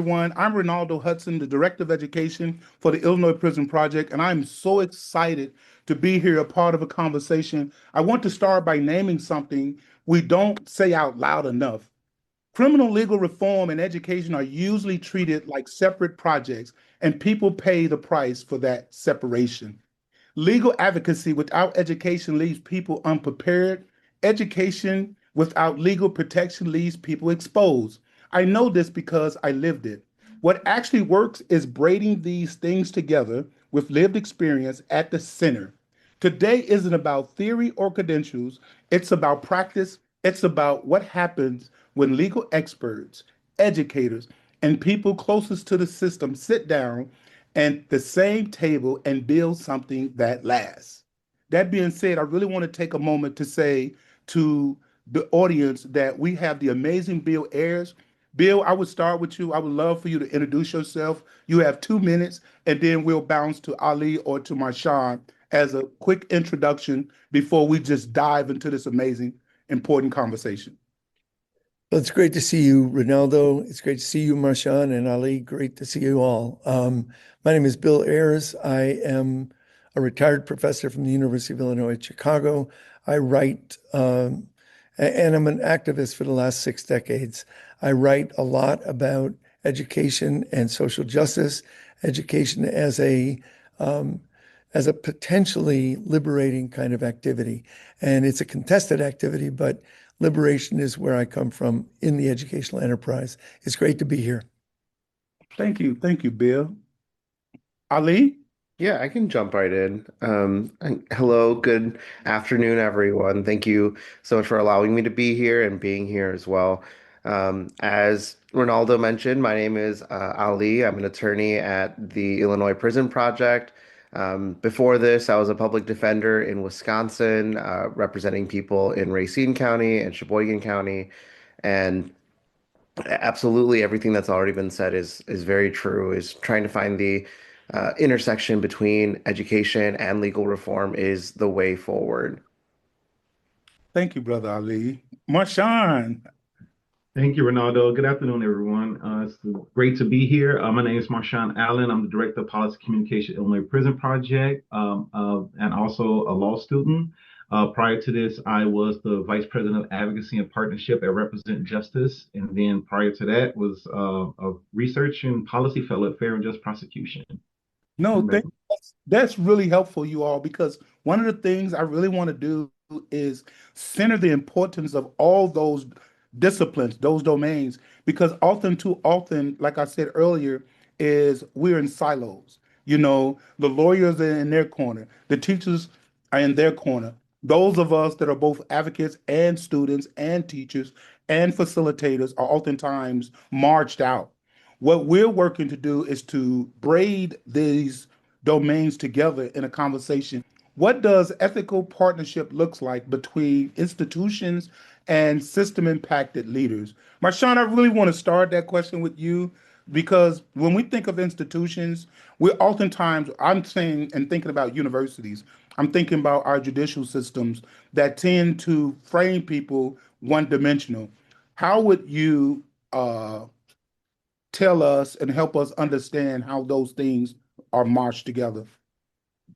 everyone. I'm Renaldo Hudson, the Director of Education for the Illinois Prison Project, and I'm so excited to be here, a part of a conversation. I want to start by naming something we don't say out loud enough. Criminal legal reform and education are usually treated like separate projects, and people pay the price for that separation. Legal advocacy without education leaves people unprepared. Education without legal protection leaves people exposed. I know this because I lived it. What actually works is braiding these things together with lived experience at the center. Today isn't about theory or credentials, it's about practice. It's about what happens when legal experts, educators, and people closest to the system sit down at the same table and build something that lasts. That being said, I really want to take a moment to say to the audience that we have the amazing Bill Ayers. Bill, I would start with you. I would love for you to introduce yourself. You have 2 minutes, and then we'll bounce to Ali or to Marshawn as a quick introduction before we just dive into this amazing, important conversation. Well, it's great to see you, Ronaldo. It's great to see you, Marshawn and Ali. Great to see you all. My name is Bill Ayers. I am a retired professor from the University of Illinois at Chicago. I write, and I'm an activist for the last 6 decades. I write a lot about education and social justice, education as a potentially liberating kind of activity. And it's a contested activity, but liberation is where I come from in the educational enterprise. It's great to be here. Thank you. Thank you, Bill. Ali? Yeah, I can jump right in. And hello, good afternoon, everyone. Thank you so much for allowing me to be here and being here as well. As Ronaldo mentioned, my name is Ali. I'm an attorney at the Illinois Prison Project. Before this, I was a public defender in Wisconsin, representing people in Racine County and Sheboygan County. And absolutely everything that's already been said is very true, is trying to find the intersection between education and legal reform is the way forward. Thank you, Brother Ali. Marshawn, Thank you, Renaldo. Good afternoon, everyone. It's great to be here. My name is Marshawn Allen. I'm the Director of Policy Communication at Illinois Prison Project, and also a law student. Prior to this, I was the Vice President of Advocacy and Partnership at Represent Justice. And then prior to that was a research and policy fellow at Fair and Just Prosecution. no, that's really helpful, you all, because one of the things I really want to do is center the importance of all those disciplines, those domains, because often, too often, like I said earlier, is we're in silos. The lawyers are in their corner, the teachers are in their corner. Those of us that are both advocates and students and teachers and facilitators are oftentimes marched out. What we're working to do is to braid these domains together in a conversation. What does ethical partnership looks like between institutions and system impacted leaders? Marshawn, I really want to start that question with you because when we think of institutions, we're oftentimes, I'm saying and thinking about universities, I'm thinking about our judicial systems that tend to frame people one dimensional. How would you tell us and help us understand how those things are marched together?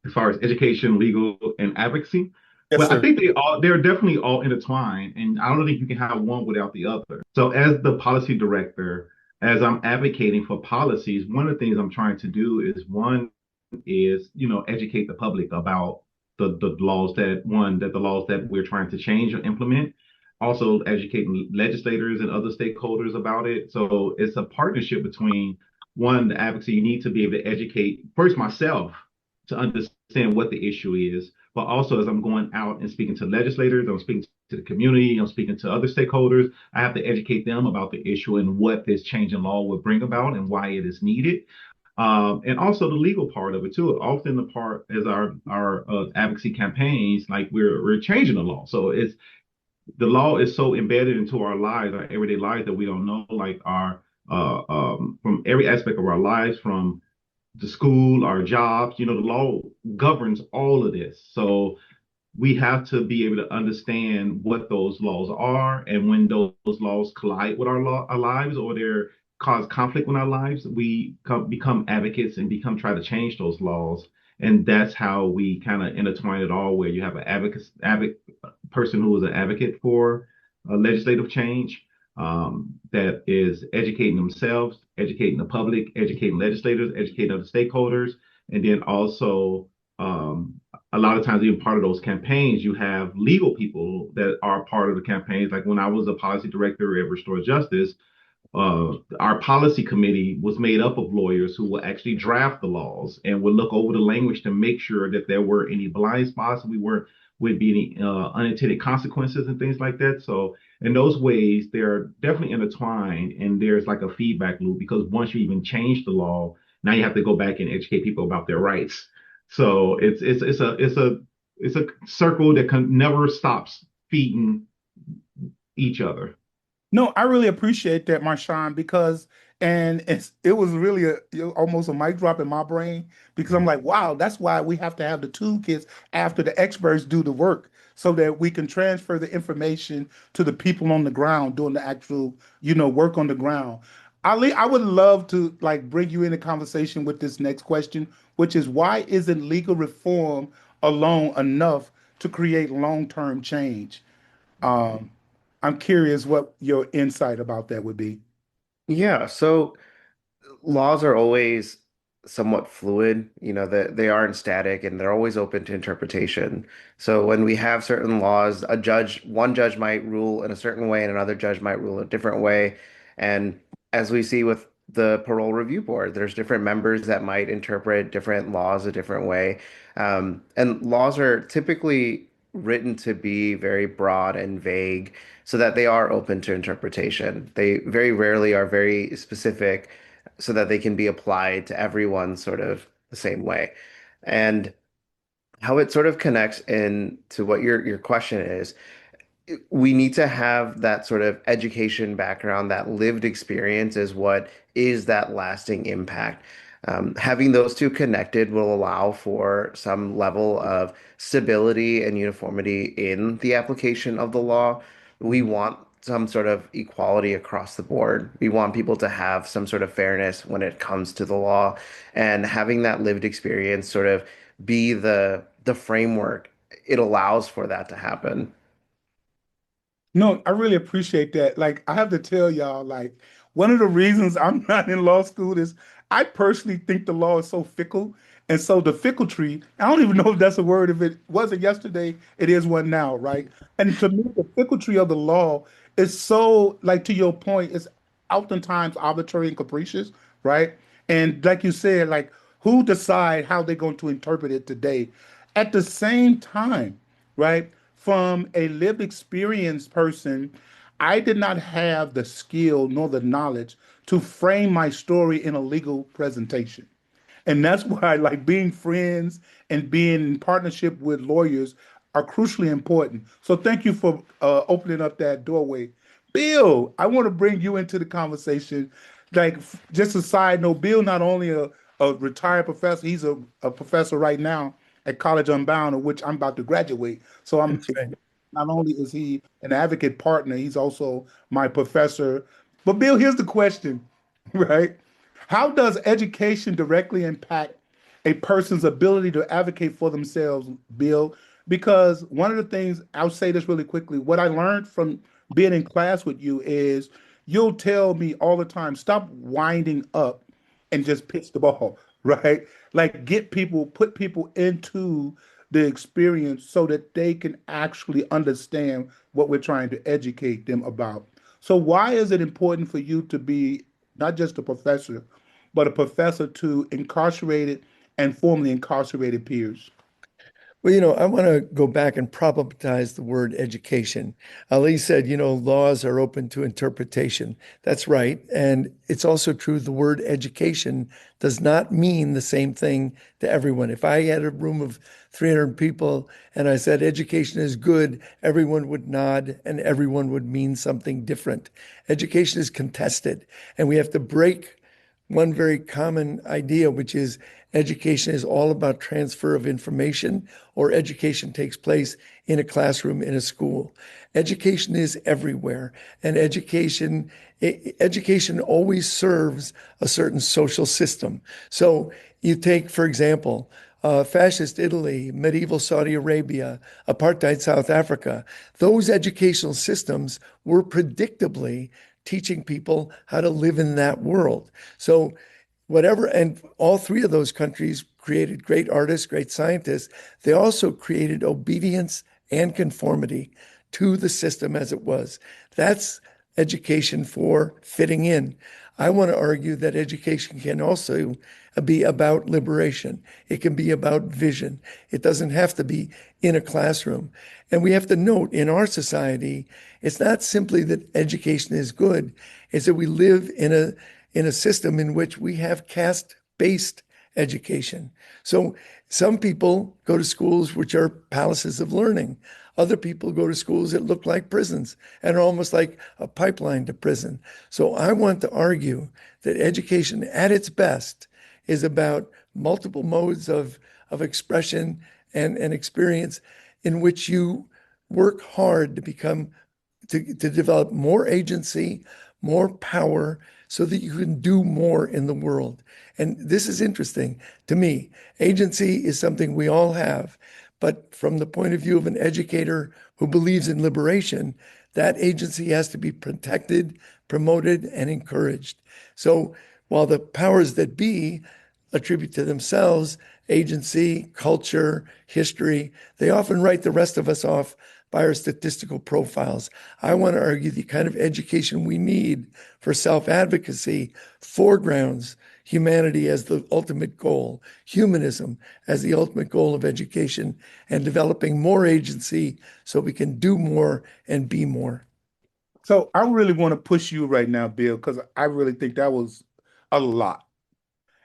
As far as education, legal, and advocacy. Yes, Well, I sir. think they're definitely all intertwined, and I don't think you can have one without the other. So as the policy director, as I'm advocating for policies, one of the things I'm trying to do is educate the public about the laws that the laws that we're trying to change or implement. Also educating legislators and other stakeholders about it. So it's a partnership between the advocacy. You need to be able to educate first myself to understand what the issue is, but also as I'm going out and speaking to legislators, I'm speaking to the community, I'm speaking to other stakeholders, I have to educate them about the issue and what this change in law would bring about and why it is needed. And also the legal part of it too. Often the part is our advocacy campaigns, like we're changing the law. So the law is so embedded into our lives, our everyday lives, that we don't know, like our from every aspect of our lives, from the school, our jobs. The law governs all of this. So we have to be able to understand what those laws are, and when those laws collide with our lives, or they're cause conflict in our lives, we become advocates and try to change those laws. And that's how we kind of intertwine it all, where you have an person who is an advocate for legislative change, that is educating themselves, educating the public, educating legislators, educating other stakeholders, and then also a lot of times, even part of those campaigns, you have legal people that are part of the campaigns. Like when I was a policy director at Restore Justice, our policy committee was made up of lawyers who will actually draft the laws and would look over the language to make sure that there were any blind spots, we weren't would be any unintended consequences and things like that. So in those ways, they're definitely intertwined, and there's like a feedback loop because once you even change the law, now you have to go back and educate people about their rights. So it's a circle that never stops feeding each other. No, I really appreciate that, Marshawn, because it was really almost a mic drop in my brain because I'm like, wow, that's why we have to have the toolkits after the experts do the work so that we can transfer the information to the people on the ground doing the actual, work on the ground. Ali, I would love to like bring you into conversation with this next question, which is why isn't legal reform alone enough to create long-term change? Um, I'm curious what your insight about that would be. Yeah, so laws are always somewhat fluid, that they aren't static and they're always open to interpretation. So when we have certain laws, one judge might rule in a certain way and another judge might rule a different way. And as we see with the parole review board, there's different members that might interpret different laws a different way. And laws are typically written to be very broad and vague so that they are open to interpretation. They very rarely are very specific so that they can be applied to everyone sort of the same way. And how it sort of connects in to what your question is, we need to have that sort of education background, that lived experience is what is that lasting impact. Having those two connected will allow for some level of stability and uniformity in the application of the law. We want some sort of equality across the board. We want people to have some sort of fairness when it comes to the law, and having that lived experience sort of be the framework, it allows for that to happen. No, I really appreciate that. Like, I have to tell y'all, like, one of the reasons I'm not in law school is I personally think the law is so fickle. And so the fickletree, I don't even know if that's a word. If it wasn't yesterday, it is one now, right? And to me, the fickletree of the law is so, like, to your point, it's oftentimes arbitrary and capricious, right? And like you said, like, who decide how they're going to interpret it today? At the same time, right? From a lived experience person, I did not have the skill nor the knowledge to frame my story in a legal presentation. And that's why, like, being friends and being in partnership with lawyers are crucially important. So thank you for opening up that doorway. Bill, I want to bring you into the conversation. Like, just a side note, Bill not only a retired professor, he's a professor right now at College Unbound, of which I'm about to graduate. So I'm That's right. not only is he an advocate partner, he's also my professor. But Bill, here's the question, right? How does education directly impact a person's ability to advocate for themselves, Bill? Because one of the things, I'll say this really quickly, what I learned from being in class with you is you'll tell me all the time, stop winding up and just pitch the ball, right? Like put people into the experience so that they can actually understand what we're trying to educate them about. So why is it important for you to be not just a professor, but a professor to incarcerated and formerly incarcerated peers? Well, I want to go back and problematize the word education. Ali said, laws are open to interpretation. That's right. And it's also true the word education does not mean the same thing to everyone. If I had a room of 300 people and I said education is good, everyone would nod and everyone would mean something different. Education is contested, and we have to break one very common idea, which is education is all about transfer of information, or education takes place in a classroom, in a school. Education is everywhere, and education always serves a certain social system. So you take, for example, fascist Italy, medieval Saudi Arabia, apartheid South Africa. Those educational systems were predictably teaching people how to live in that world. So whatever, and all three of those countries created great artists, great scientists. They also created obedience and conformity to the system as it was. That's education for fitting in. I want to argue that education can also be about liberation. It can be about vision. It doesn't have to be in a classroom. And we have to note in our society, it's not simply that education is good, it's that we live in a system in which we have caste-based education. So some people go to schools which are palaces of learning. Other people go to schools that look like prisons and are almost like a pipeline to prison. So I want to argue that education at its best is about multiple modes of expression and experience in which you work hard to develop more agency, more power, so that you can do more in the world. And this is interesting to me. Agency is something we all have, but from the point of view of an educator who believes in liberation, that agency has to be protected, promoted, and encouraged. So while the powers that be attribute to themselves agency, culture, history, they often write the rest of us off by our statistical profiles. I want to argue the kind of education we need for self-advocacy foregrounds humanity as the ultimate goal, humanism as the ultimate goal of education, and developing more agency so we can do more and be more. So I really want to push you right now, Bill, because I really think that was a lot.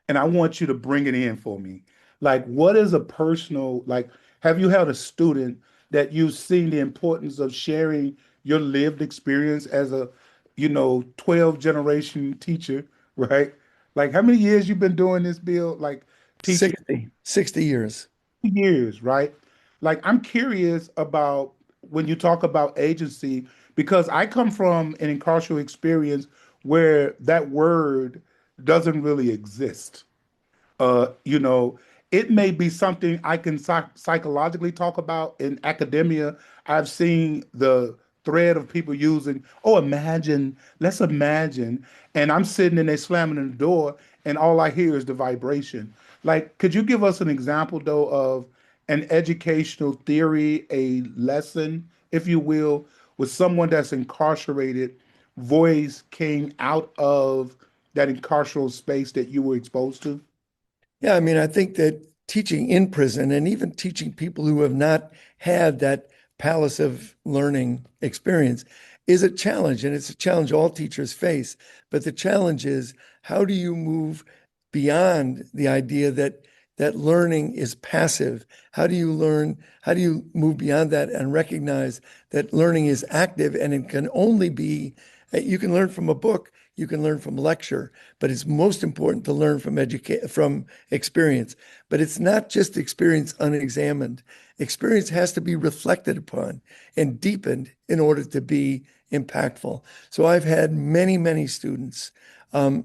And I want you to bring it in for me. Like, what is a personal, like, have you had a student that you've seen the importance of sharing your lived experience as a, 12 generation teacher, right? Like, how many years you been doing this, Bill? Like, teaching 60 years. years, right? Like, I'm curious about when you talk about agency, because I come from an incarcerated experience where that word doesn't really exist. uh, you know, it may be something I can psychologically talk about in academia. I've seen the thread of people using, oh, imagine, let's imagine. And I'm sitting in there slamming in the door, and all I hear is the vibration. Like, could you give us an example, though, of an educational theory, a lesson, if you will, with someone that's incarcerated, voice came out of that incarceral space that you were exposed to? Yeah, I mean, I think that teaching in prison and even teaching people who have not had that palace of learning experience is a challenge, and it's a challenge all teachers face. But the challenge is, how do you move beyond the idea that learning is passive? How do you learn? How do you move beyond that and recognize that learning is active, and it can only be, you can learn from a book, you can learn from lecture, but it's most important to learn from experience. But it's not just experience unexamined. Experience has to be reflected upon and deepened in order to be impactful. So I've had many, many students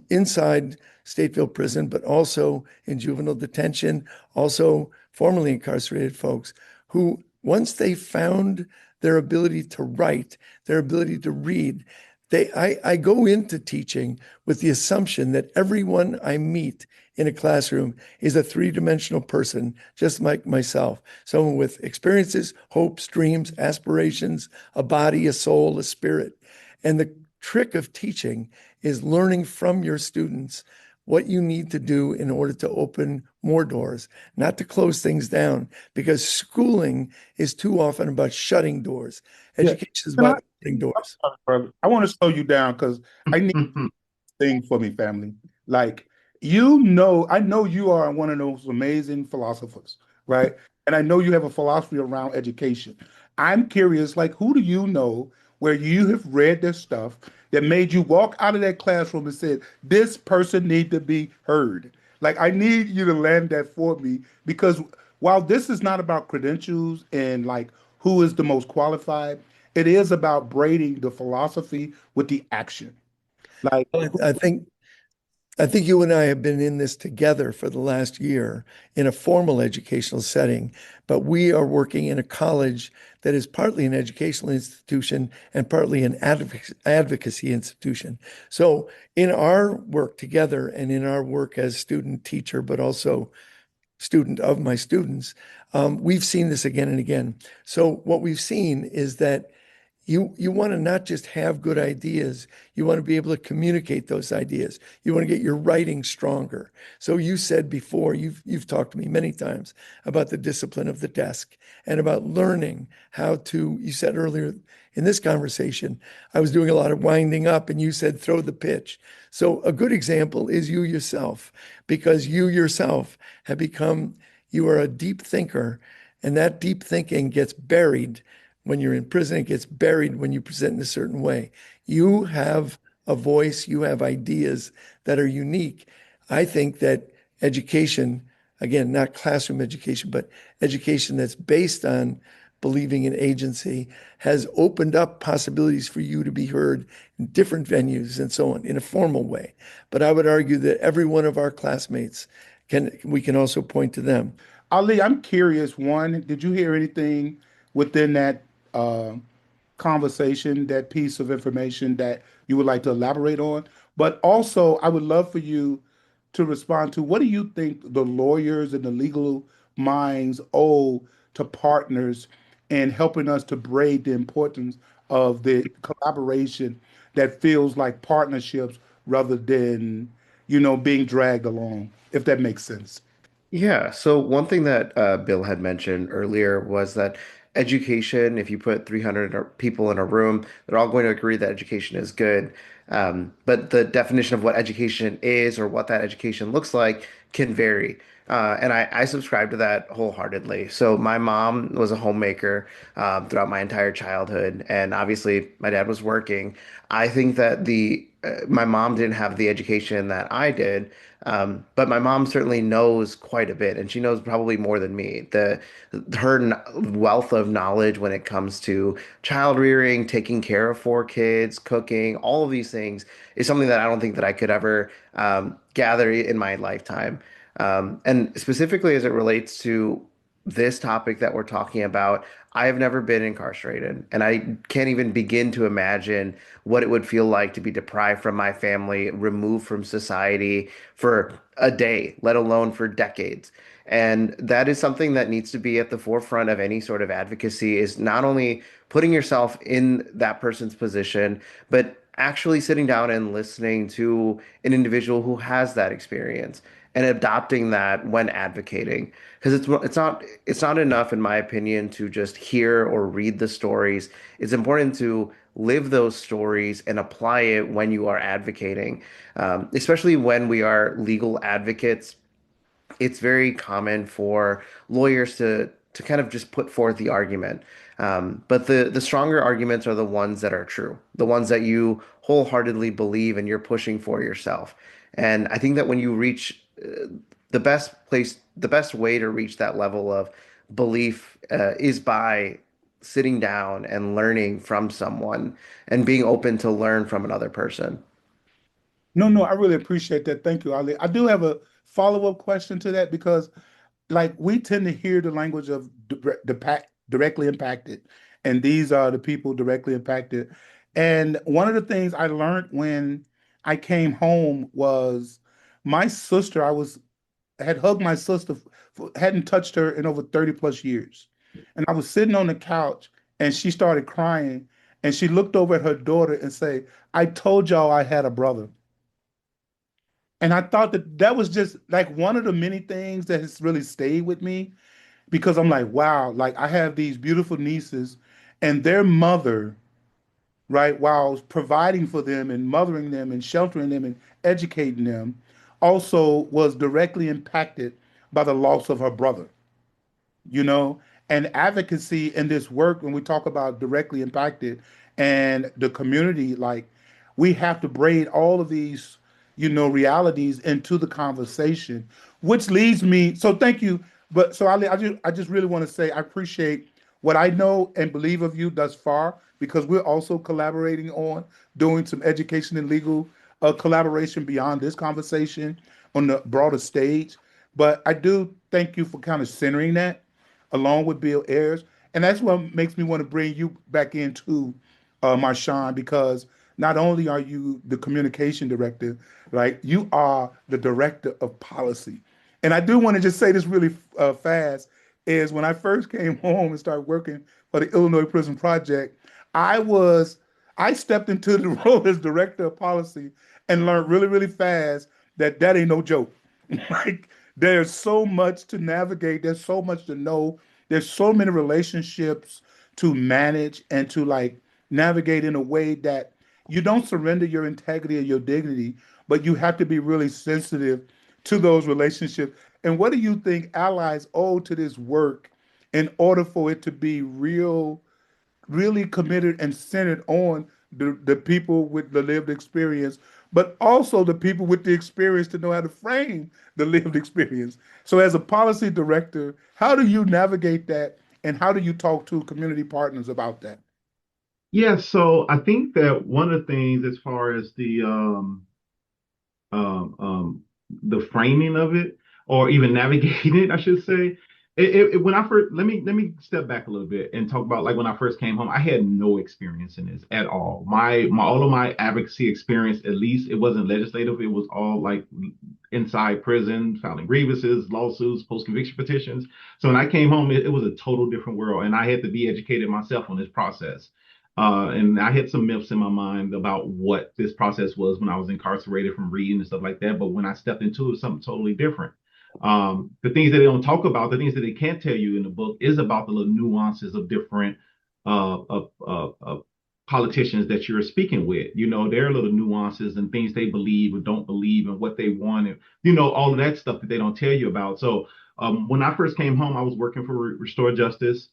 inside Stateville Prison, but also in juvenile detention, also formerly incarcerated folks who, once they found their ability to write, their ability to read, I go into teaching with the assumption that everyone I meet in a classroom is a three-dimensional person, just like myself, someone with experiences, hopes, dreams, aspirations, a body, a soul, a spirit. And the trick of teaching is learning from your students what you need to do in order to open more doors, not to close things down, because schooling is too often about shutting doors. Yeah. Education is Can about opening doors. brother, I want to slow you down because I need a thing for me, family. Like, I know you are one of those amazing philosophers, right? And I know you have a philosophy around education. I'm curious, like, who do you know where you have read this stuff that made you walk out of that classroom and said, this person need to be heard? Like, I need you to land that for me because while this is not about credentials and like who is the most qualified, it is about braiding the philosophy with the action. Like, I think you and I have been in this together for the last year in a formal educational setting, but we are working in a college that is partly an educational institution and partly an advocacy institution. So, in our work together and in our work as student teacher, but also student of my students, we've seen this again and again. So, what we've seen is that you want to not just have good ideas, you want to be able to communicate those ideas. You want to get your writing stronger. So you said before, you've talked to me many times about the discipline of the desk and about learning how to, you said earlier in this conversation, I was doing a lot of winding up and you said throw the pitch. So a good example is you yourself, because you yourself have become, you are a deep thinker, and that deep thinking gets buried when you're in prison. It gets buried when you present in a certain way. You have a voice, you have ideas that are unique. I think that education, again, not classroom education, but education that's based on believing in agency, has opened up possibilities for you to be heard in different venues and so on in a formal way. But I would argue that every one of our classmates we can also point to them. Ali, I'm curious. One, did you hear anything within that uh, conversation, that piece of information that you would like to elaborate on? But also, I would love for you to respond to what do you think the lawyers and the legal minds owe to partners in helping us to braid the importance of the collaboration that feels like partnerships rather than, being dragged along, if that makes sense. Yeah, so one thing that Bill had mentioned earlier was that education, if you put 300 people in a room, they're all going to agree that education is good. But the definition of what education is or what that education looks like can vary. And I subscribe to that wholeheartedly. So my mom was a homemaker throughout my entire childhood, and obviously my dad was working. I think that my mom didn't have the education that I did. But my mom certainly knows quite a bit, and she knows probably more than me. Wealth of knowledge when it comes to child rearing, taking care of four kids, cooking, all of these things is something that I don't think that I could ever gather in my lifetime. And specifically as it relates to this topic that we're talking about, I have never been incarcerated, and I can't even begin to imagine what it would feel like to be deprived from my family, removed from society for a day, let alone for decades. And that is something that needs to be at the forefront of any sort of advocacy, is not only putting yourself in that person's position, but actually sitting down and listening to an individual who has that experience and adopting that when advocating. Because it's not enough, in my opinion, to just hear or read the stories. It's important to live those stories and apply it when you are advocating, especially when we are legal advocates. It's very common for lawyers to kind of just put forth the argument. But the stronger arguments are the ones that are true, the ones that you wholeheartedly believe and you're pushing for yourself. And I think that when you reach the best way to reach that level of belief is by sitting down and learning from someone and being open to learn from another person. No, no, I really appreciate that. Thank you, Ali. I do have a follow-up question to that because, like, we tend to hear the language of directly impacted, and these are the people directly impacted. And one of the things I learned when I came home was my sister, had hugged my sister, hadn't touched her in over 30 plus years. And I was sitting on the couch and she started crying and she looked over at her daughter and say, I told y'all I had a brother. And I thought that that was just like one of the many things that has really stayed with me because I'm like, wow, like I have these beautiful nieces and their mother, right, while providing for them and mothering them and sheltering them and educating them, also was directly impacted by the loss of her brother, you know? And advocacy in this work, when we talk about directly impacted and the community, like we have to braid all of these realities into the conversation, which leads me. So thank you. But so I just really want to say I appreciate what I know and believe of you thus far because we're also collaborating on doing some education and legal collaboration beyond this conversation on the broader stage. But I do thank you for kind of centering that along with Bill Ayers. And that's what makes me want to bring you back into Marshawn, because not only are you the communication director, right, you are the director of policy. And I do want to just say this really fast is when I first came home and started working for the Illinois Prison Project, I was I stepped into the role as director of policy and learned really, really fast that that ain't no joke. Like there's so much to navigate, there's so much to know, there's so many relationships to manage and to like navigate in a way that you don't surrender your integrity or your dignity, but you have to be really sensitive to those relationships. And what do you think allies owe to this work in order for it to be really committed and centered on the people with the lived experience, but also the people with the experience to know how to frame the lived experience. So, as a policy director, how do you navigate that and how do you talk to community partners about that? Yeah, so I think that one of the things as far as um, um, the framing of it, or even navigating it, I should say. When I first let me step back a little bit and talk about like when I first came home. I had no experience in this at all. My all of my advocacy experience, at least, it wasn't legislative. It was all like inside prison, filing grievances, lawsuits, post conviction petitions. So when I came home, it was a total different world, and I had to be educated myself on this process. And I had some myths in my mind about what this process was when I was incarcerated from reading and stuff like that. But when I stepped into it, it was something totally different. The things that they don't talk about, the things that they can't tell you in the book, is about the little nuances of different politicians that you're speaking with. There are little nuances and things they believe or don't believe and what they want, and all of that stuff that they don't tell you about. So when I first came home, I was working for Restore Justice,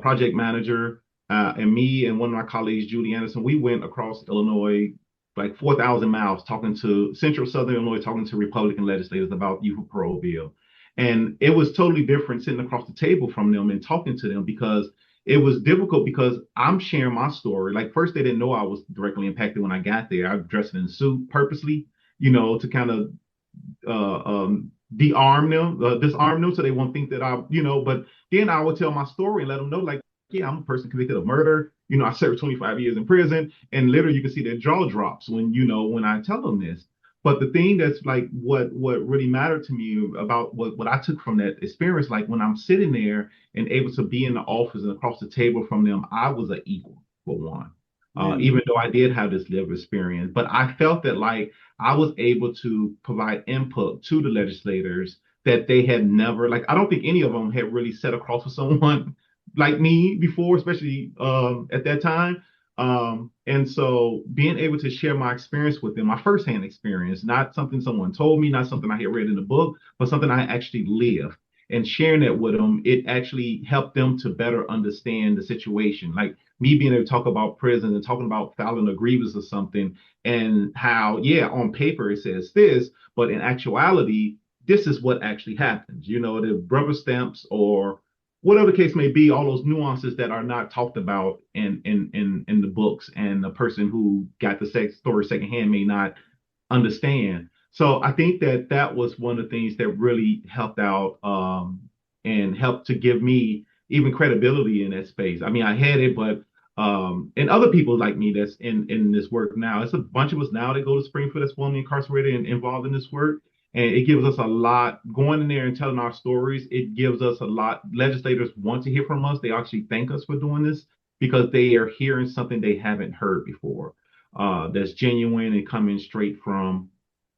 project manager. And me and one of my colleagues, Judy Anderson, we went across Illinois, like 4,000 miles, talking to Central Southern Illinois, talking to Republican legislators about youth parole bill. And it was totally different sitting across the table from them and talking to them, because it was difficult because I'm sharing my story. Like, first, they didn't know I was directly impacted when I got there. I dressed in a suit purposely, to kind of disarm them so they won't think that but then I would tell my story and let them know, like, yeah, I'm a person convicted of murder. I served 25 years in prison, and literally you can see their jaw drops when I tell them this. But the thing that's like what really mattered to me about what I took from that experience, like when I'm sitting there and able to be in the office and across the table from them, I was an equal for one. Even though I did have this lived experience, but I felt that like I was able to provide input to the legislators that they had never, like, I don't think any of them had really sat across with someone like me before, especially at that time. And so being able to share my experience with them, my firsthand experience, not something someone told me, not something I had read in a book, but something I actually lived, and sharing that with them, it actually helped them to better understand the situation. Like me being able to talk about prison and talking about filing a grievance or something, and how, yeah, on paper it says this, but in actuality, this is what actually happens. The rubber stamps or whatever the case may be, all those nuances that are not talked about in the books, and the person who got the story secondhand may not understand. So I think that that was one of the things that really helped out, and helped to give me even credibility in that space. I mean, I had it, but and other people like me that's in this work now. It's a bunch of us now that go to Springfield that's formerly incarcerated and involved in this work. And it gives us a lot going in there and telling our stories. It gives us a lot. Legislators want to hear from us. They actually thank us for doing this because they are hearing something they haven't heard before, that's genuine and coming straight from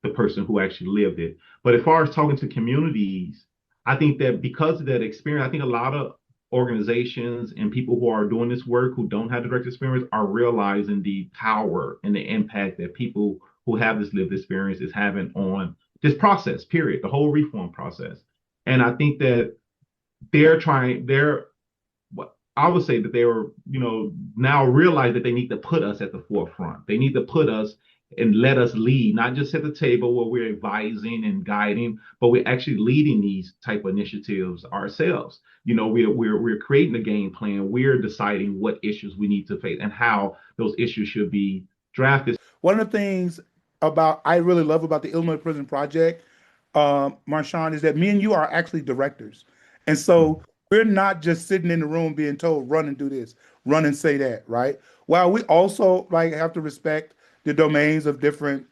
the person who actually lived it. But as far as talking to communities, I think that because of that experience, I think a lot of organizations and people who are doing this work who don't have direct experience are realizing the power and the impact that people who have this lived experience is having on this process, period, the whole reform process. And I think that they're I would say that they were, now realize that they need to put us at the forefront. They need to put us and let us lead, not just at the table where we're advising and guiding, but we're actually leading these type of initiatives ourselves. We're creating a game plan. We're deciding what issues we need to face and how those issues should be drafted. One of the things I really love about the Illinois Prison Project, Marshawn, is that me and you are actually directors. And so we're not just sitting in the room being told, run and do this, run and say that, right? While we also like have to respect the domains of different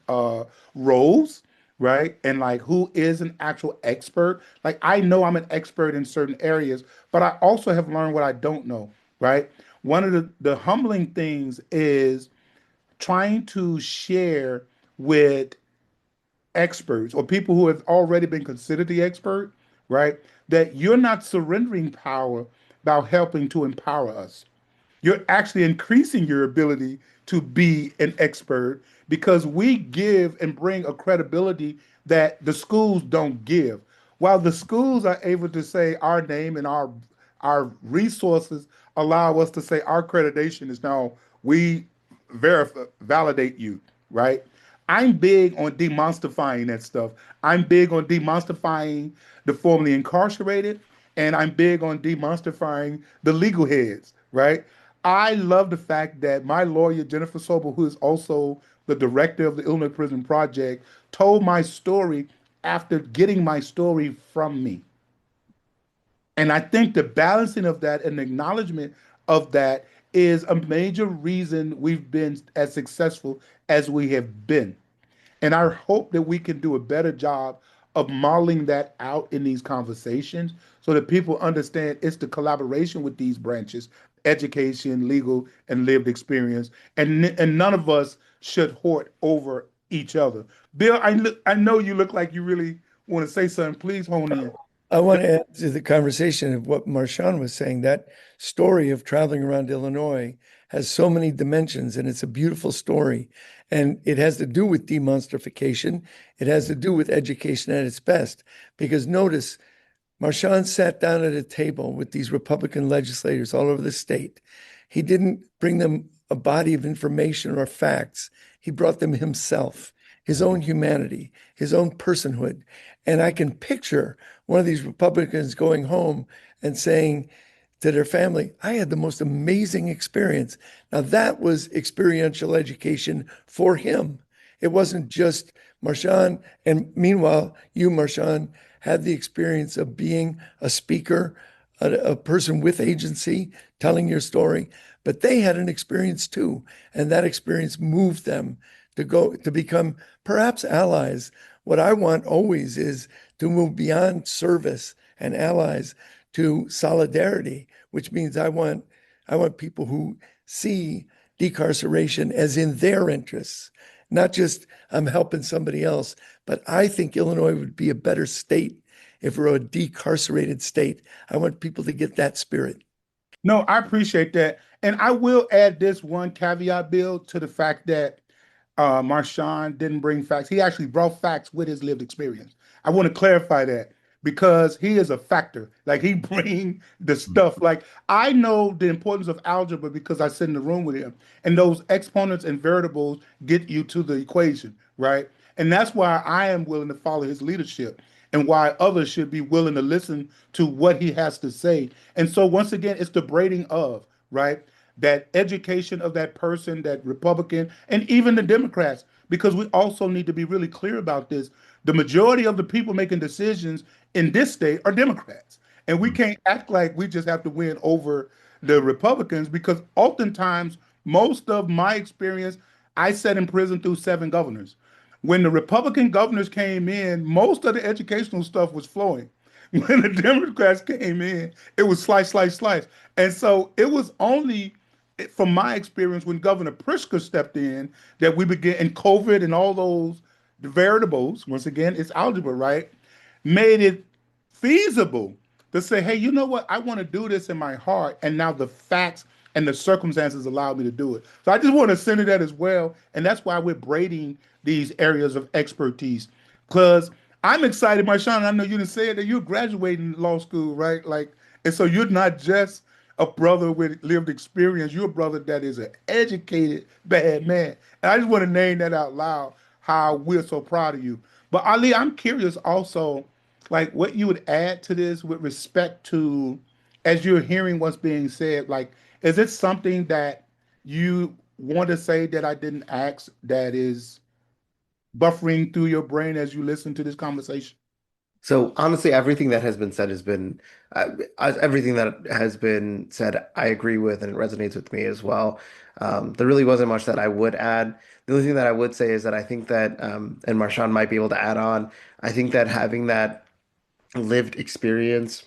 roles, right? And like who is an actual expert. Like I know I'm an expert in certain areas, but I also have learned what I don't know, right? One of the humbling things is trying to share with experts or people who have already been considered the expert, right? That you're not surrendering power by helping to empower us. You're actually increasing your ability to be an expert because we give and bring a credibility that the schools don't give. While the schools are able to say our name and our resources allow us to say our accreditation is now we validate you, right? I'm big on demystifying that stuff. I'm big on demystifying the formerly incarcerated, and I'm big on demystifying the legal heads, right? I love the fact that my lawyer, Jennifer Sobel, who is also the director of the Illinois Prison Project, told my story after getting my story from me. And I think the balancing of that and acknowledgement of that is a major reason we've been as successful as we have been. And I hope that we can do a better job of modeling that out in these conversations so that people understand it's the collaboration with these branches, education, legal, and lived experience. And none of us should hoard over each other. Bill, I know you look like you really want to say something. Please hone in. I want to add to the conversation of what Marshawn was saying. That story of traveling around Illinois has so many dimensions, and it's a beautiful story. And it has to do with demonstrification. It has to do with education at its best. Because notice, Marshawn sat down at a table with these Republican legislators all over the state. He didn't bring them a body of information or facts. He brought them himself, his own humanity, his own personhood. And I can picture one of these Republicans going home and saying to their family, I had the most amazing experience. Now, that was experiential education for him. It wasn't just Marshawn. And meanwhile, you, Marshawn, had the experience of being a speaker, a person with agency, telling your story. But they had an experience too. And that experience moved them to become perhaps allies. What I want always is to move beyond service and allies to solidarity, which means I want people who see decarceration as in their interests, not just I'm helping somebody else, but I think Illinois would be a better state if we're a decarcerated state. I want people to get that spirit. No, I appreciate that. And I will add this one caveat, Bill, to the fact that Marshawn didn't bring facts. He actually brought facts with his lived experience. I want to clarify that because he is a factor. Like he bring the stuff. Like I know the importance of algebra because I sit in the room with him, and those exponents and variables get you to the equation, right? And that's why I am willing to follow his leadership and why others should be willing to listen to what he has to say. And so once again, it's the braiding of, right? That education of that person, that Republican, and even the Democrats, because we also need to be really clear about this. The majority of the people making decisions in this state are Democrats. And we can't act like we just have to win over the Republicans because oftentimes, most of my experience, I sat in prison through 7 governors. When the Republican governors came in, most of the educational stuff was flowing. When the Democrats came in, it was slice, slice, slice. And so it was only from my experience when Governor Pritzker stepped in that we began, and COVID and all those variables, once again, it's algebra, right? Made it feasible to say, hey, you know what? I want to do this in my heart. And now the facts and the circumstances allow me to do it. So I just want to center that as well. And that's why we're braiding these areas of expertise. Because I'm excited, Marshawn, I know you didn't say it, that you're graduating law school, right? Like, and so you're not just a brother with lived experience. You're a brother that is an educated bad man. And I just want to name that out loud, how we're so proud of you. But Ali, I'm curious also, like what you would add to this with respect to, as you're hearing what's being said, like, is it something that you want to say that I didn't ask that is buffering through your brain as you listen to this conversation? So honestly, everything that has been said has been everything that has been said. I agree with, and it resonates with me as well. There really wasn't much that I would add. The only thing that I would say is that I think that, and Marshawn might be able to add on. I think that having that lived experience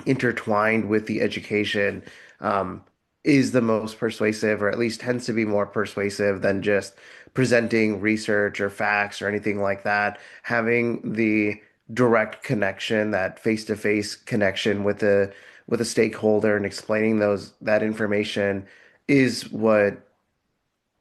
intertwined with the education um, is the most persuasive, or at least tends to be more persuasive than just presenting research or facts or anything like that. Having the direct connection, that face-to-face connection with a stakeholder and explaining that information is what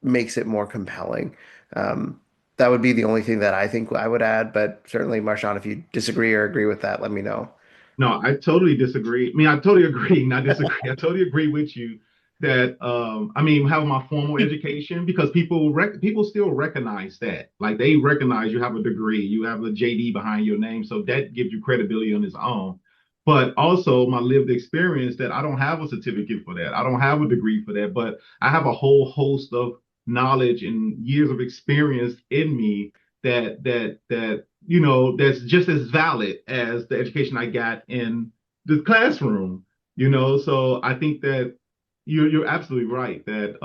makes it more compelling. Um, that would be the only thing that I think I would add, but certainly, Marshawn, if you disagree or agree with that, let me know. No, I totally disagree. I mean, I totally agree, not disagree. I totally agree with you that I mean, having my formal education because people still recognize that. Like they recognize you have a degree, you have a JD behind your name, so that gives you credibility on its own. But also my lived experience that I don't have a certificate for that. I don't have a degree for that, but I have a whole host of knowledge and years of experience in me that that's just as valid as the education I got in the classroom. So I think that you're absolutely right that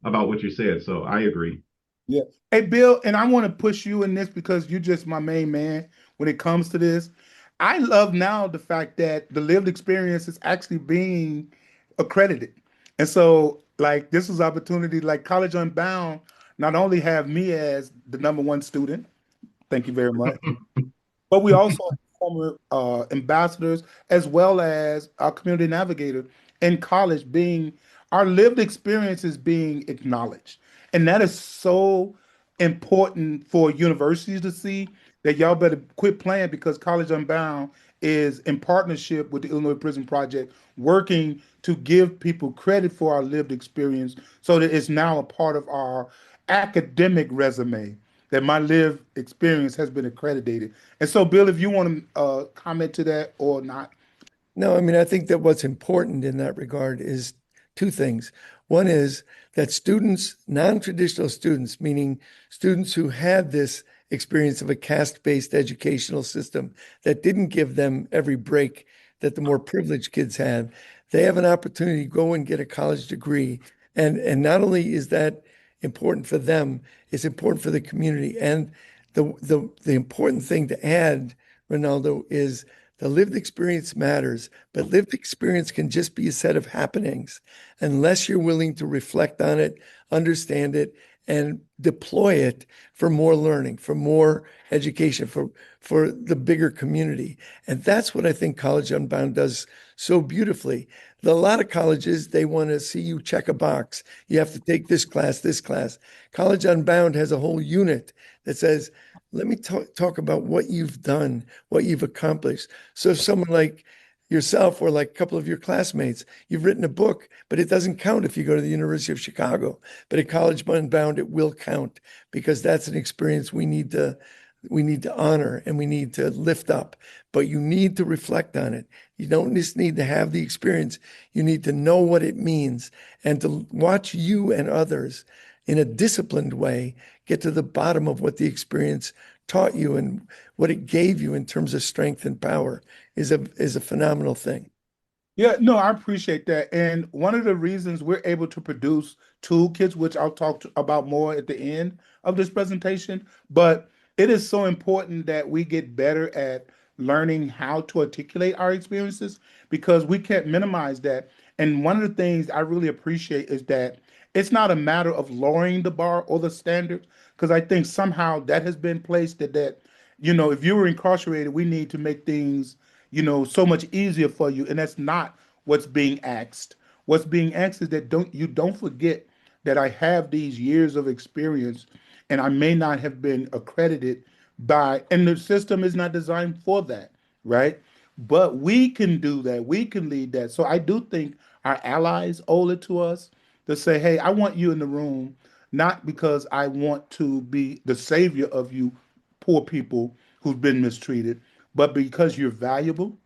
about what you said. So I agree. Yeah. Hey, Bill, and I want to push you in this because you're just my main man when it comes to this. I love now the fact that the lived experience is actually being accredited. And so, like, this is opportunity, like College Unbound, not only have me as the number one student, thank you very much, but we also have former ambassadors as well as our community navigator in college being our lived experiences being acknowledged. And that is so important for universities to see that y'all better quit playing because College Unbound is in partnership with the Illinois Prison Project, working to give people credit for our lived experience so that it's now a part of our academic resume that my lived experience has been accredited. And so, Bill, if you want to comment to that or not. No, I mean, I think that what's important in that regard is two things. One is that students, non-traditional students, meaning students who had this experience of a caste-based educational system that didn't give them every break that the more privileged kids had, they have an opportunity to go and get a college degree. And not only is that important for them, it's important for the community. And the important thing to add, Ronaldo, is the lived experience matters, but lived experience can just be a set of happenings unless you're willing to reflect on it, understand it, and deploy it for more learning, for more education, for the bigger community. And that's what I think College Unbound does so beautifully. A lot of colleges, they want to see you check a box. You have to take this class, this class. College Unbound has a whole unit that says, let me talk about what you've done, what you've accomplished. So if someone like yourself or like a couple of your classmates, you've written a book, but it doesn't count if you go to the University of Chicago. But at College Unbound, it will count because that's an experience we need to honor and we need to lift up. But you need to reflect on it. You don't just need to have the experience. You need to know what it means and to watch you and others in a disciplined way get to the bottom of what the experience taught you and what it gave you in terms of strength and power is a phenomenal thing. Yeah, no, I appreciate that. And one of the reasons we're able to produce toolkits, which I'll about more at the end of this presentation, but it is so important that we get better at learning how to articulate our experiences because we can't minimize that. And one of the things I really appreciate is that it's not a matter of lowering the bar or the standard, because I think somehow that has been placed that if you were incarcerated, we need to make things so much easier for you. And that's not what's being asked. What's being asked is that don't forget that I have these years of experience and I may not have been accredited and the system is not designed for that, right? but we can do that. We can lead that. So I do think our allies owe it to us to say, hey, I want you in the room, not because I want to be the savior of you poor people who've been mistreated, but because you're valuable,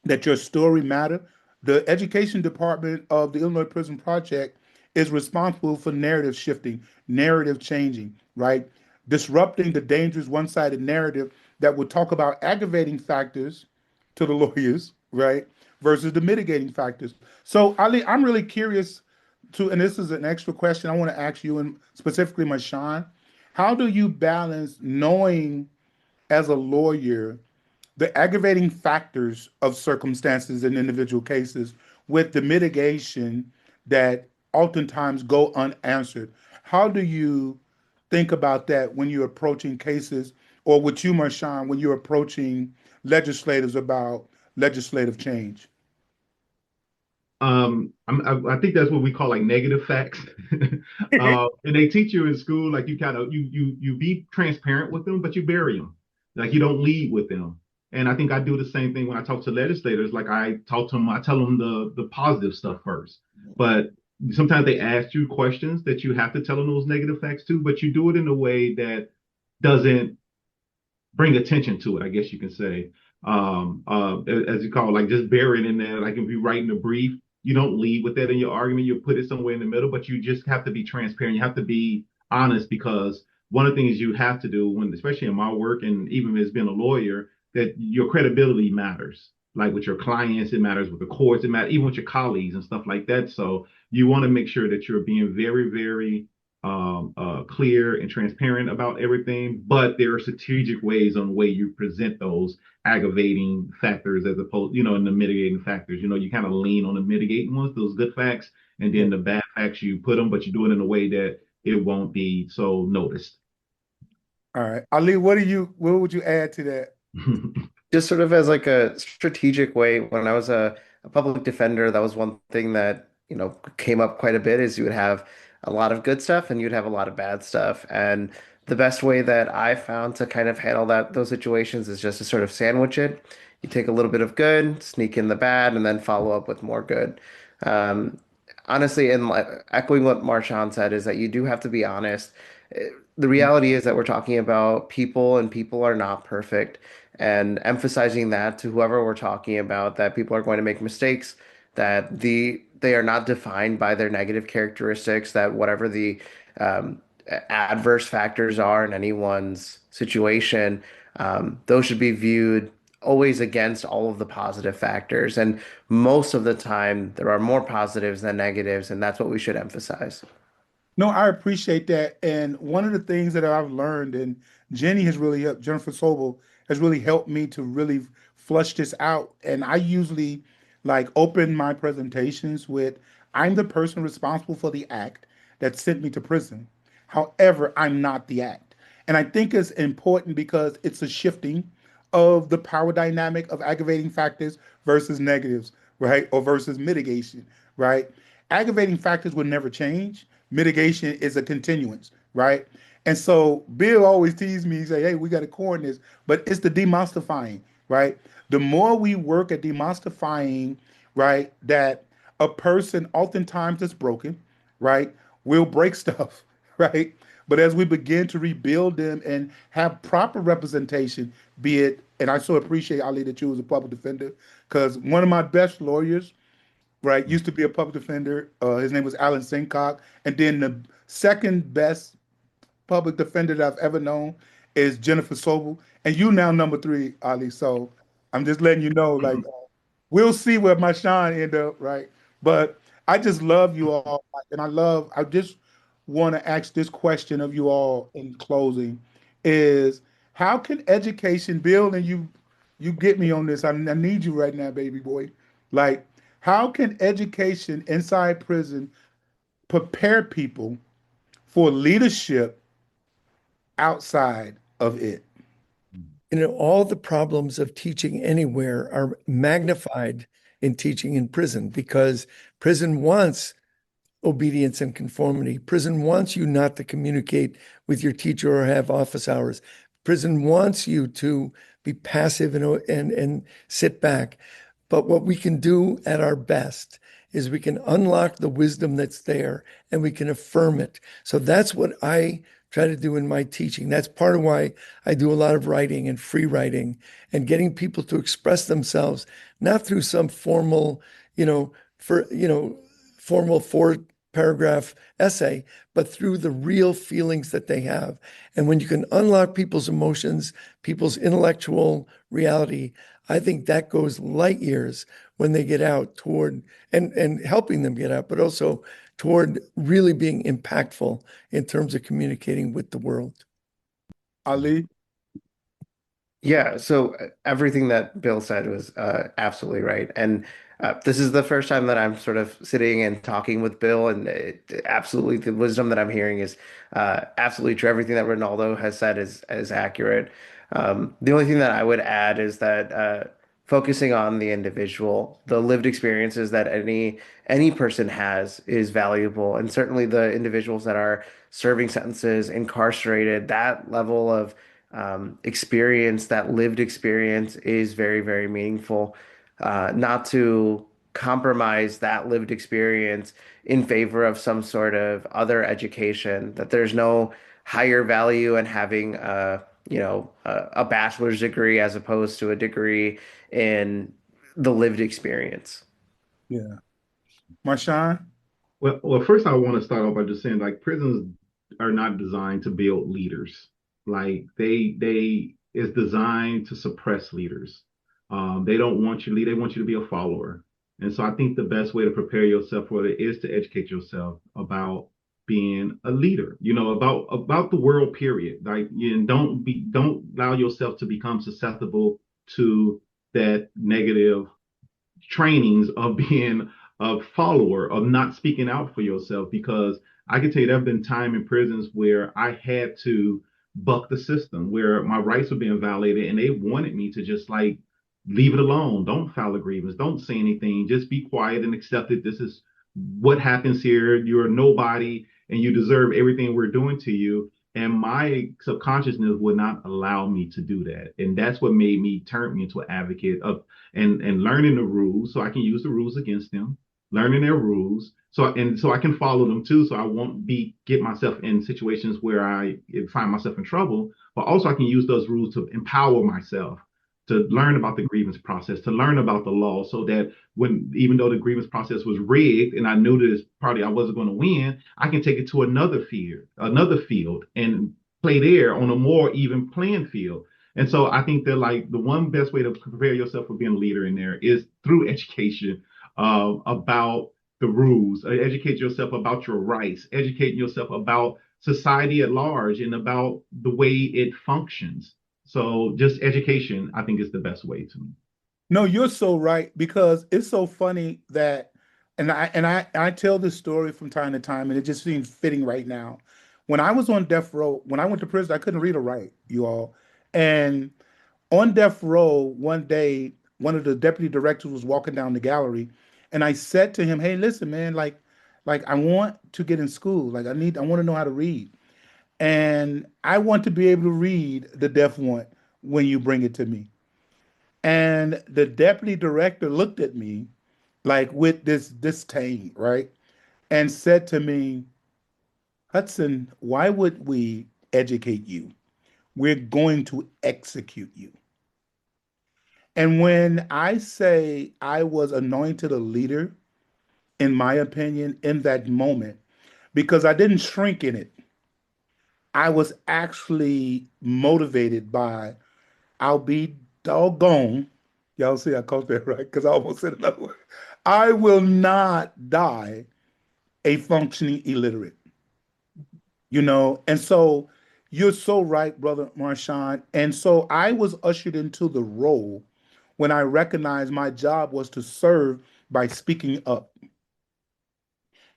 that your story matter. The education department of the Illinois Prison Project is responsible for narrative shifting, narrative changing, right? Disrupting the dangerous one-sided narrative that would talk about aggravating factors to the lawyers, right, versus the mitigating factors. So Ali, I'm really curious to, and this is an extra question I want to ask you, and specifically Mashawn, how do you balance knowing as a lawyer the aggravating factors of circumstances in individual cases with the mitigation that oftentimes go unanswered? How do you think about that when you're approaching cases, or with you, Marshawn, when you're approaching legislators about legislative change? I think that's what we call like negative facts. And they teach you in school, like you kind of you be transparent with them, but you bury them. Like you don't lead with them. And I think I do the same thing when I talk to legislators. Like I talk to them, I tell them the positive stuff first. But sometimes they ask you questions that you have to tell them those negative facts too, but you do it in a way that doesn't bring attention to it, I guess you can say. As you call it, like just bury it in there. Like if you're writing a brief, you don't lead with that in your argument. You put it somewhere in the middle, but you just have to be transparent. You have to be honest, because one of the things you have to do when, especially in my work and even as being a lawyer, that your credibility matters. Like with your clients, it matters with the courts, it matters even with your colleagues and stuff like that. So you want to make sure that you're being very, very clear and transparent about everything, but there are strategic ways on the way you present those aggravating factors as opposed, and the mitigating factors. You kind of lean on the mitigating ones, those good facts, and then the bad facts you put them, but you do it in a way that it won't be so noticed. All right. Ali, what would you add to that? Just sort of as like a strategic way, when I was a public defender, that was one thing that, came up quite a bit, is you would have a lot of good stuff and you'd have a lot of bad stuff. And the best way that I found to kind of handle those situations is just to sort of sandwich it. You take a little bit of good, sneak in the bad, and then follow up with more good. Um, Honestly, and like, echoing what Marshawn said, is that you do have to be honest. The reality is that we're talking about people, and people are not perfect, and emphasizing that to whoever we're talking about, that people are going to make mistakes, that they are not defined by their negative characteristics, that whatever the um, adverse factors are in anyone's situation, those should be viewed always against all of the positive factors. And most of the time, there are more positives than negatives, and that's what we should emphasize. No, I appreciate that. And one of the things that I've learned, and Jenny has really helped, Jennifer Sobel has really helped me to really flush this out. And I usually like open my presentations with, I'm the person responsible for the act that sent me to prison. However, I'm not the act. And I think it's important because it's a shifting of the power dynamic of aggravating factors versus negatives, right? Or versus mitigation, right? Aggravating factors will never change. Mitigation is a continuance, right? And so Bill always teased me, he say, hey, we got to coin this, but it's the demystifying, right? The more we work at demystifying, right, that a person oftentimes is broken, right, will break stuff, right? But as we begin to rebuild them and have proper representation, be it, and I so appreciate, Ali, that you was a public defender, because one of my best lawyers, right, used to be a public defender. His name was Alan Sincock. And then the second best public defender that I've ever known is Jennifer Sobel. And you now number three, Ali. So I'm just letting you know, like, we'll see where my shine end up, right? But I just love you all. And I just want to ask this question of you all in closing is how can education build, and you get me on this. I need you right now, baby boy. Like, how can education inside prison prepare people for leadership outside of it? All the problems of teaching anywhere are magnified in teaching in prison, because prison wants obedience and conformity. Prison wants you not to communicate with your teacher or have office hours. Prison wants you to be passive and sit back. But what we can do at our best is we can unlock the wisdom that's there and we can affirm it. So that's what I try to do in my teaching. That's part of why I do a lot of writing and free writing and getting people to express themselves, not through some formal, formal 4-paragraph essay, but through the real feelings that they have. And when you can unlock people's emotions, people's intellectual reality, I think that goes light years when they get out toward and helping them get out, but also toward really being impactful in terms of communicating with the world. Ali? Yeah, so everything that Bill said was absolutely right. And this is the first time that I'm sort of sitting and talking with Bill, and absolutely the wisdom that I'm hearing is absolutely true. Everything that Ronaldo has said is accurate. The only thing that I would add is that focusing on the individual, the lived experiences that any person has is valuable, and certainly the individuals that are serving sentences, incarcerated, that level of experience, that lived experience is very, very meaningful. Not to compromise that lived experience in favor of some sort of other education, that there's no higher value in having a bachelor's degree as opposed to a degree in the lived experience. Yeah. Marshawn? Well, first I want to start off by just saying like prisons are not designed to build leaders. Like they is designed to suppress leaders. They don't want you to lead, they want you to be a follower. And so I think the best way to prepare yourself for it is to educate yourself about being a leader, about the world, period. Like don't allow yourself to become susceptible to that negative trainings of being a follower, of not speaking out for yourself. Because I can tell you there have been time in prisons where I had to buck the system, where my rights were being violated, and they wanted me to just like leave it alone. Don't file a grievance. Don't say anything. Just be quiet and accept it. This is what happens here. You're nobody, and you deserve everything we're doing to you. And my subconsciousness would not allow me to do that. And that's what made me turn me into an advocate of and learning the rules so I can use the rules against them, learning their rules. So I can follow them too. So I won't get myself in situations where I find myself in trouble, but also I can use those rules to empower myself, to learn about the grievance process, to learn about the law, so that even though the grievance process was rigged and I knew that this party I wasn't going to win, I can take it to another field and play there on a more even playing field. And so I think that like the one best way to prepare yourself for being a leader in there is through education about the rules, educate yourself about your rights, educate yourself about society at large and about the way it functions. So just education, I think, is the best way to me. No, you're so right, because it's so funny that, and I tell this story from time to time, and it just seems fitting right now. When I was on death row, when I went to prison, I couldn't read or write, you all. And on death row, one day, one of the deputy directors was walking down the gallery, and I said to him, "Hey, listen, man, like I want to get in school. Like I want to know how to read, and I want to be able to read the deaf warrant when you bring it to me." And the deputy director looked at me like with this disdain, right? And said to me, "Hudson, why would we educate you? We're going to execute you." And when I say I was anointed a leader, in my opinion, in that moment, because I didn't shrink in it, I was actually motivated by, I'll be doggone. Y'all see I caught that right? Because I almost said another word. I will not die a functioning illiterate, And so you're so right, Brother Marshawn. And so I was ushered into the role when I recognized my job was to serve by speaking up.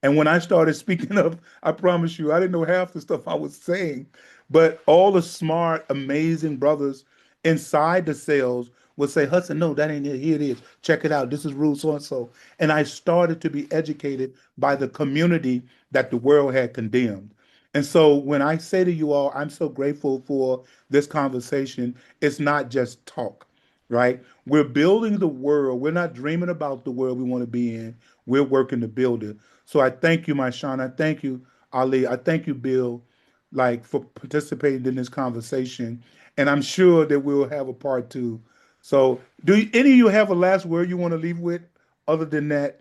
And when I started speaking up, I promise you, I didn't know half the stuff I was saying, but all the smart, amazing brothers inside the cells would say, "Hudson, no, that ain't it. Here it is. Check it out. This is rule so and so." And I started to be educated by the community that the world had condemned. And so when I say to you all, I'm so grateful for this conversation, it's not just talk, right? We're building the world. We're not dreaming about the world we want to be in. We're working to build it. So I thank you, my Sean. I thank you, Ali. I thank you, Bill, like for participating in this conversation. And I'm sure that we'll have a part two. So do any of you have a last word you want to leave with other than that?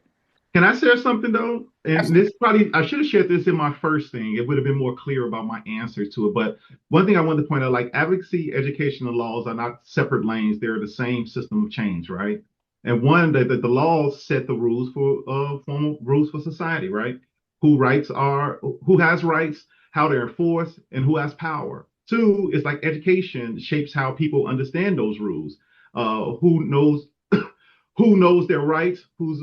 Can I share something though? And this probably I should have shared this in my first thing. It would have been more clear about my answer to it. But one thing I wanted to point out, like advocacy, educational laws are not separate lanes. They're the same system of change, right? And one that the laws set the rules for formal rules for society, right? Who has rights, how they're enforced, and who has power. Two is like education shapes how people understand those rules. Who knows their rights, whose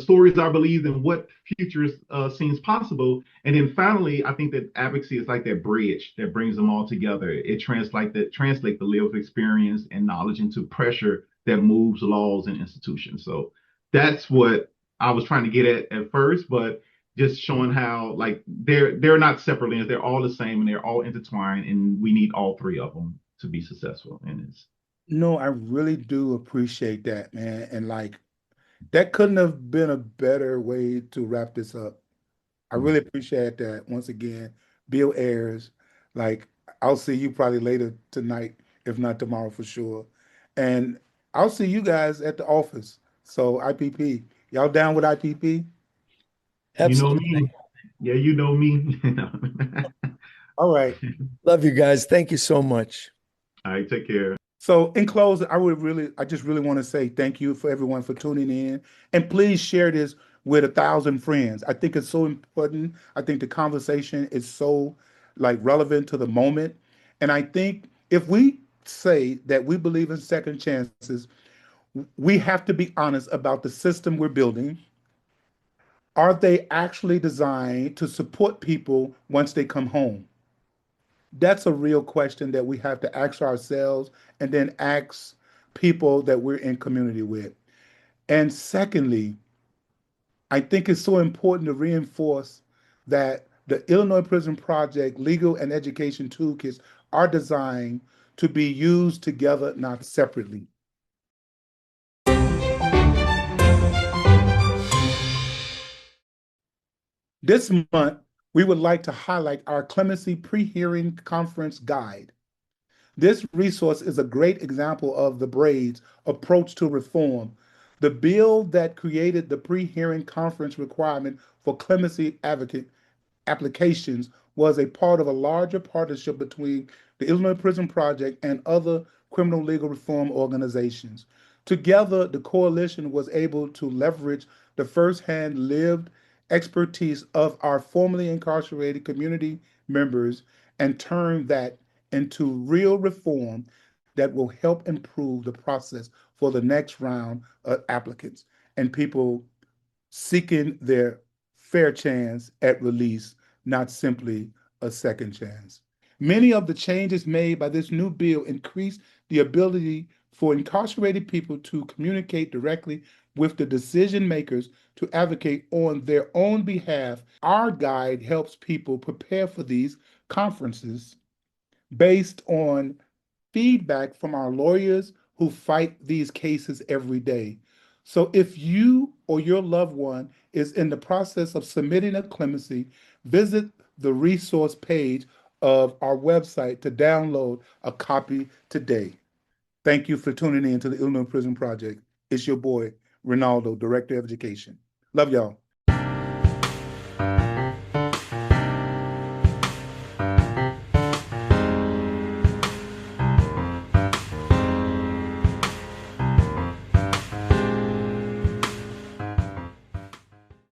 stories are believed, and what futures seems possible. And then finally, I think that advocacy is like that bridge that brings them all together. It translates the lived experience and knowledge into pressure that moves laws and institutions. So that's what I was trying to get at first, but just showing how like they're not separate lanes, they're all the same and they're all intertwined, and we need all three of them to be successful. And it's No, I really do appreciate that, man. And like that couldn't have been a better way to wrap this up. I really appreciate that. Once again, Bill Ayers, like I'll see you probably later tonight, if not tomorrow for sure. And I'll see you guys at the office. So IPP, y'all down with IPP? you know Absolutely. me. Yeah, you know me. All right. Love you guys. Thank you so much. All right, take care. So in closing, I just really want to say thank you for everyone for tuning in, and please share this with 1,000 friends. I think it's so important. I think the conversation is so like relevant to the moment, and I think if we say that we believe in second chances, we have to be honest about the system we're building. Are they actually designed to support people once they come home? That's a real question that we have to ask ourselves and then ask people that we're in community with. And secondly, I think it's so important to reinforce that the Illinois Prison Project legal and education toolkits are designed to be used together, not separately. This month, we would like to highlight our Clemency Pre-Hearing Conference Guide. This resource is a great example of the Braid's approach to reform. The bill that created the pre-hearing conference requirement for clemency advocate applications was a part of a larger partnership between the Illinois Prison Project and other criminal legal reform organizations. Together, the coalition was able to leverage the firsthand lived expertise of our formerly incarcerated community members and turn that into real reform that will help improve the process for the next round of applicants and people seeking their fair chance at release, not simply a second chance. Many of the changes made by this new bill increase the ability for incarcerated people to communicate directly with the decision makers to advocate on their own behalf. Our guide helps people prepare for these conferences based on feedback from our lawyers who fight these cases every day. So if you or your loved one is in the process of submitting a clemency, visit the resource page of our website to download a copy today. Thank you for tuning in to the Illinois Prison Project. It's your boy, Renaldo, Director of Education. Love y'all.